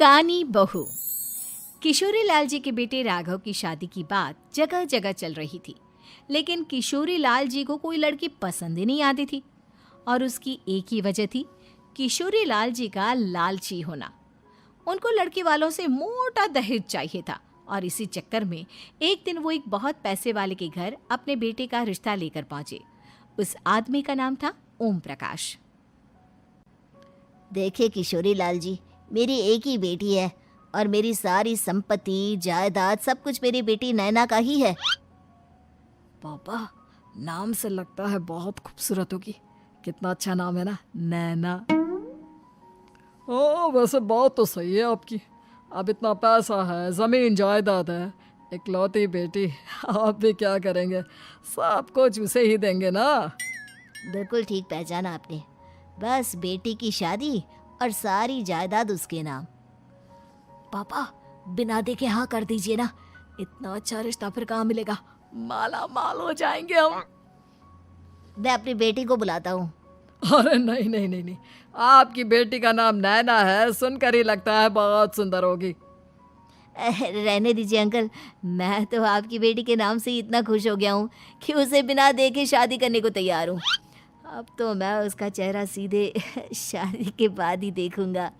कानी बहू। किशोरी लाल जी के बेटे राघव की शादी की बात जगह जगह चल रही थी, लेकिन किशोरी लाल जी को कोई लड़की पसंद ही नहीं आती थी। और उसकी एक ही वजह थी, किशोरी लाल जी का लालची होना। उनको लड़की वालों से मोटा दहेज चाहिए था और इसी चक्कर में एक दिन वो एक बहुत पैसे वाले के घर अपने बेटे का रिश्ता लेकर पहुंचे। उस आदमी का नाम था ओम प्रकाश। देखिए किशोरी लाल जी, मेरी एक ही बेटी है और मेरी सारी संपत्ति जायदाद सब कुछ मेरी बेटी नैना का ही है। पापा, नाम से लगता है बहुत खूबसूरत होगी। कितना अच्छा नाम है ना, नैना। ओ, वैसे बात तो सही है आपकी। अब इतना पैसा है, जमीन जायदाद है, इकलौती बेटी, आप भी क्या करेंगे? सब कुछ उसे ही देंगे ना। बिल्कुल ठीक पहचाना आपने। बस बेटी की शादी और सारी जायदाद उसके नाम। पापा, बिना देखे हाँ कर दीजिए ना। इतना अच्छा रिश्ता फिर कहाँ मिलेगा? माला माल हो जाएंगे हम। मैं अपनी बेटी को बुलाता हूँ। अरे नहीं नहीं नहीं नहीं, आपकी बेटी का नाम नैना है, सुनकर ही लगता है बहुत सुंदर होगी। रहने दीजिए अंकल, मैं तो आपकी बेटी के नाम से ही इतना खुश हो गया हूँ कि उसे बिना देखे शादी करने को तैयार हूँ। अब तो मैं उसका चेहरा सीधे शादी के बाद ही देखूंगा।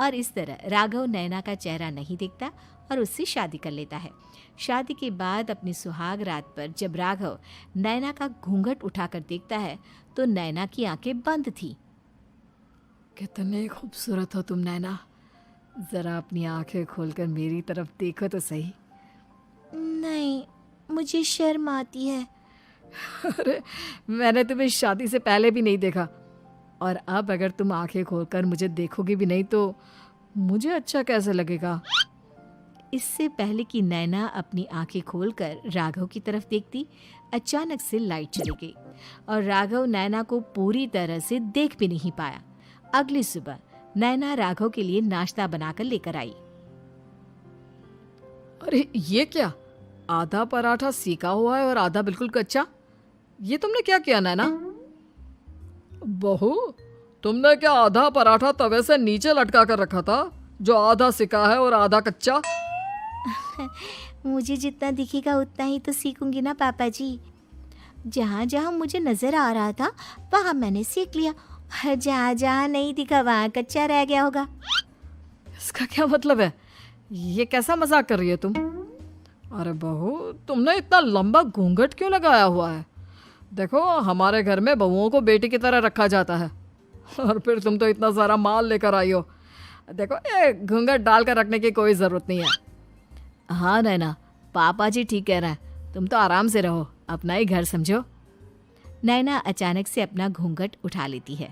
और इस तरह राघव नैना का चेहरा नहीं देखता और उससे शादी कर लेता है। शादी के बाद अपनी सुहाग रात पर जब राघव नैना का घूंघट उठाकर देखता है तो नैना की आंखें बंद थी। कितने खूबसूरत हो तुम नैना, जरा अपनी आंखें खोलकर मेरी तरफ देखो तो सही। नहीं, मुझे शर्म आती है। अरे, मैंने तुम्हें शादी से पहले भी नहीं देखा, और अब अगर तुम आंखें खोलकर मुझे देखोगी भी नहीं तो मुझे अच्छा कैसे लगेगा? इससे पहले कि नैना अपनी आंखें खोलकर राघव की तरफ देखती, अचानक से लाइट चली गई और राघव नैना को पूरी तरह से देख भी नहीं पाया। अगली सुबह नैना राघव के लिए नाश्ता बनाकर लेकर आई। अरे ये क्या, आधा पराठा सेका हुआ है और आधा बिल्कुल कच्चा। ये तुमने क्या किया नैना? बहू, तुमने क्या आधा पराठा तवे से नीचे लटका कर रखा था, जो आधा सिका है और आधा कच्चा? मुझे जितना दिखेगा उतना ही तो सीखूंगी ना पापा जी। जहाँ जहाँ मुझे नजर आ रहा था वहाँ मैंने सीख लिया, जहाँ जहाँ नहीं दिखा वहाँ कच्चा रह गया होगा। इसका क्या मतलब है? ये कैसा मजाक कर रही है तुम? अरे बहू, तुमने इतना लंबा घूंघट क्यों लगाया हुआ है? देखो, हमारे घर में बहुओं को बेटी की तरह रखा जाता है, और फिर तुम तो इतना सारा माल लेकर आई हो। देखो, ये घूंघट डालकर रखने की कोई ज़रूरत नहीं है। हाँ नैना, पापा जी ठीक कह रहे हैं, तुम तो आराम से रहो, अपना ही घर समझो। नैना अचानक से अपना घूंघट उठा लेती है।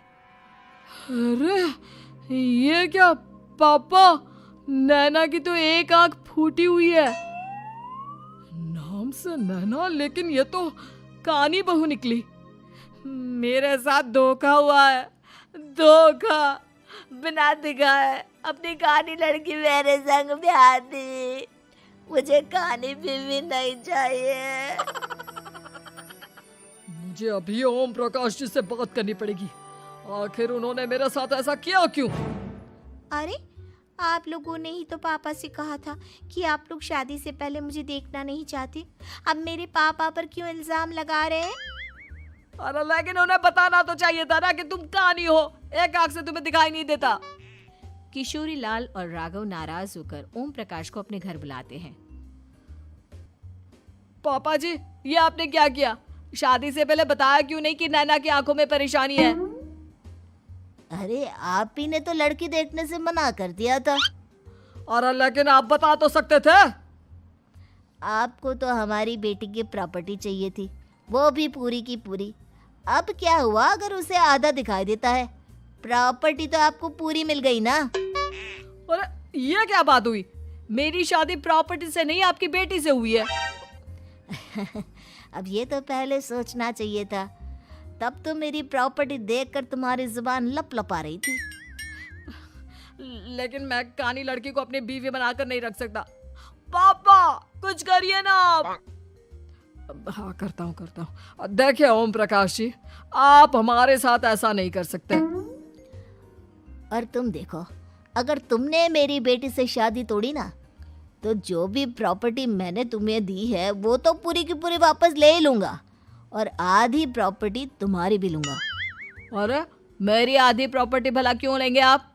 अरे ये क्या पापा, नैना की तो एक आंख फूटी हुई है। नाम से नैना, लेकिन ये तो कानी बहू निकली। मेरे साथ धोखा हुआ है, धोखा। बिना दिखाए अपनी कानी लड़की मेरे संग ब्याह दी। मुझे कानी बीवी नहीं चाहिए। मुझे अभी ओम प्रकाश जी से बात करनी पड़ेगी। आखिर उन्होंने मेरे साथ ऐसा किया क्यों? अरे, आप लोगों ने ही तो पापा से कहा था कि आप लोग शादी से पहले मुझे देखना नहीं चाहते। अब मेरे पापा पर क्यों इल्जाम लगा रहे हैं? अरे लेकिन उन्हें बताना तो चाहिए था ना कि तुम कानी हो, एक आंख से तुम्हें दिखाई नहीं देता। किशोरी लाल और राघव नाराज होकर ओम प्रकाश को अपने घर बुलाते हैं। पापा जी, ये आपने क्या किया? शादी से पहले बताया क्यों नहीं कि नैना की आंखों में परेशानी है? अरे, आप ही ने तो लड़की देखने से मना कर दिया था। अरे लेकिन आप बता तो सकते थे। आपको तो हमारी बेटी की प्रॉपर्टी चाहिए थी, वो भी पूरी की पूरी। अब क्या हुआ अगर उसे आधा दिखाई देता है? प्रॉपर्टी तो आपको पूरी मिल गई ना। अरे ये क्या बात हुई? मेरी शादी प्रॉपर्टी से नहीं, आपकी बेटी से हुई है। अब ये तो पहले सोचना चाहिए था, तब तो मेरी प्रॉपर्टी देखकर तुम्हारी जुबान लप लपा रही थी। लेकिन मैं कानी लड़की को अपनी बीवी बनाकर नहीं रख सकता। पापा, कुछ करिए ना आप। हाँ, करता हूँ। देखिए ओम प्रकाश जी, आप हमारे साथ ऐसा नहीं कर सकते। और तुम देखो, अगर तुमने मेरी बेटी से शादी तोड़ी ना, तो जो भी प्रॉपर्टी मैंने तुम्हें दी है वो तो पूरी की पूरी वापस ले ही लूँगा, और आधी प्रॉपर्टी तुम्हारी भी लूँगा। अरे मेरी आधी प्रॉपर्टी भला क्यों लेंगे आप?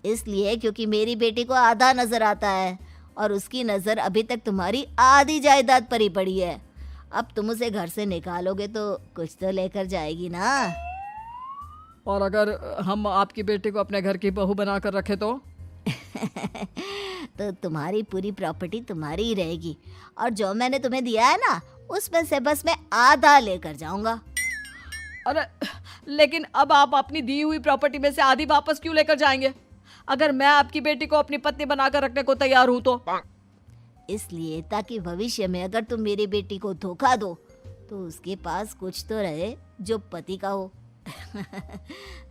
इसलिए क्योंकि मेरी बेटी को आधा नज़र आता है और उसकी नज़र अभी तक तुम्हारी आधी जायदाद पर ही पड़ी है। अब तुम उसे घर से निकालोगे तो कुछ तो लेकर जाएगी ना। और अगर हम आपकी बेटी को अपने घर की बहू बना कर रखे तो? तो तुम्हारी पूरी प्रॉपर्टी तुम्हारी ही रहेगी, और जो मैंने तुम्हें दिया है ना, उसमें से बस मैं आधा लेकर जाऊंगा। अरे लेकिन अब आप अपनी दी हुई प्रॉपर्टी में से आधी वापस क्यों लेकर जाएंगे? अगर मैं आपकी बेटी को अपनी पत्नी बनाकर रखने को तैयार हूं तो? इसलिए ताकि भविष्य में अगर तुम मेरी बेटी को धोखा दो तो उसके पास कुछ तो रहे जो पति का हो।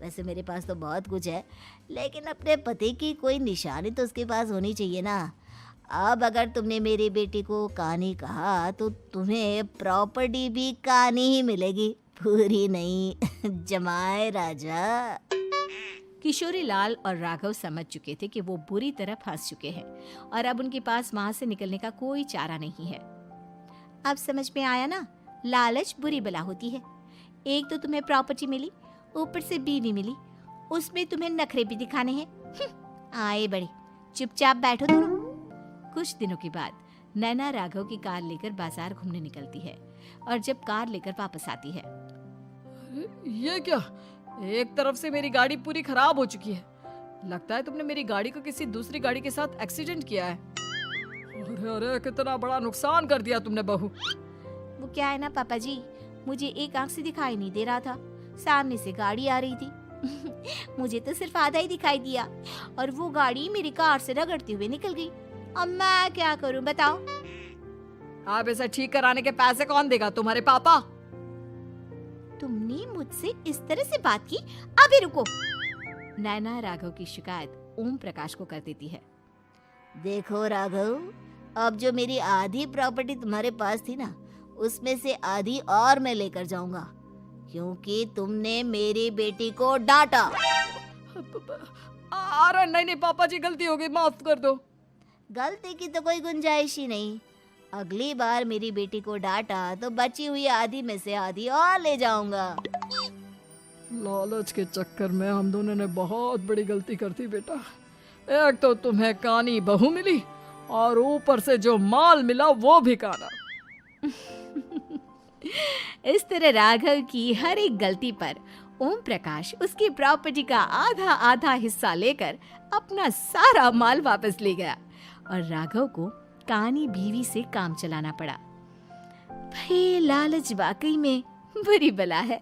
वैसे मेरे पास तो बहुत कुछ है, लेकिन अपने पति की कोई निशानी तो उसके पास होनी चाहिए ना। अब अगर तुमने मेरी बेटी को कानी कहा तो तुम्हें प्रॉपर्टी भी कानी ही मिलेगी, पूरी नहीं। जमाए राजा। किशोरी लाल और राघव समझ चुके थे कि वो बुरी तरह फंस चुके हैं और अब उनके पास वहां से निकलने का कोई चारा नहीं है। अब समझ में आया ना, लालच बुरी बला होती है। एक तो तुम्हें प्रॉपर्टी मिली, ऊपर से बीवी मिली, उसमें तुम्हें नखरे भी दिखाने हैं। आए बड़े, चुपचाप बैठो दोनों। कुछ दिनों के बाद नैना राघव की कार लेकर बाजार घूमने निकलती है और जब कार लेकर वापस आती है, ये क्या? एक तरफ से मेरी गाड़ी पूरी खराब हो चुकी है। लगता है तुमने मेरी गाड़ी को किसी दूसरी गाड़ी के साथ एक्सीडेंट किया है। अरे अरे कितना बड़ा नुकसान कर दिया तुमने बहू। वो क्या है ना पापा जी, मुझे एक आंख से दिखाई नहीं दे रहा था, सामने से गाड़ी आ रही थी। मुझे तो सिर्फ आधा ही दिखाई दिया और वो गाड़ी मेरी कार से रगड़ते हुए निकल गई। अब मैं क्या करूं बताओ? आप इसे ठीक कराने के पैसे कौन देगा? तुम्हारे पापा। तुमने मुझसे इस तरह से बात की? अभी रुको। नैना राघव की शिकायत ओम प्रकाश को कर देती है। देखो राघव, अब जो मेरी आधी प्रॉपर्टी तुम्हारे पास थी ना, उसमें से आधी और मैं लेकर जाऊंगा, क्योंकि तुमने मेरी बेटी को डांटा। अरे नहीं नहीं पापा जी, गलती हो गई, माफ कर दो। गलती की तो कोई गुंजाइश ही नहीं। अगली बार मेरी बेटी को डांटा तो बची हुई आधी में से आधी और ले जाऊंगा। लालच के चक्कर में हम दोनों ने बहुत बड़ी गलती कर दी बेटा। एक तो तुम्हें कानी बहू मिली और ऊपर से जो माल मिला वो भी काना। इस तरह राघव की हर एक गलती पर ओम प्रकाश उसकी प्रॉपर्टी का आधा आधा हिस्सा लेकर अपना सारा माल वापस ले गया और राघव को कानी बीवी से काम चलाना पड़ा। भाई लालच वाकई में बुरी बला है।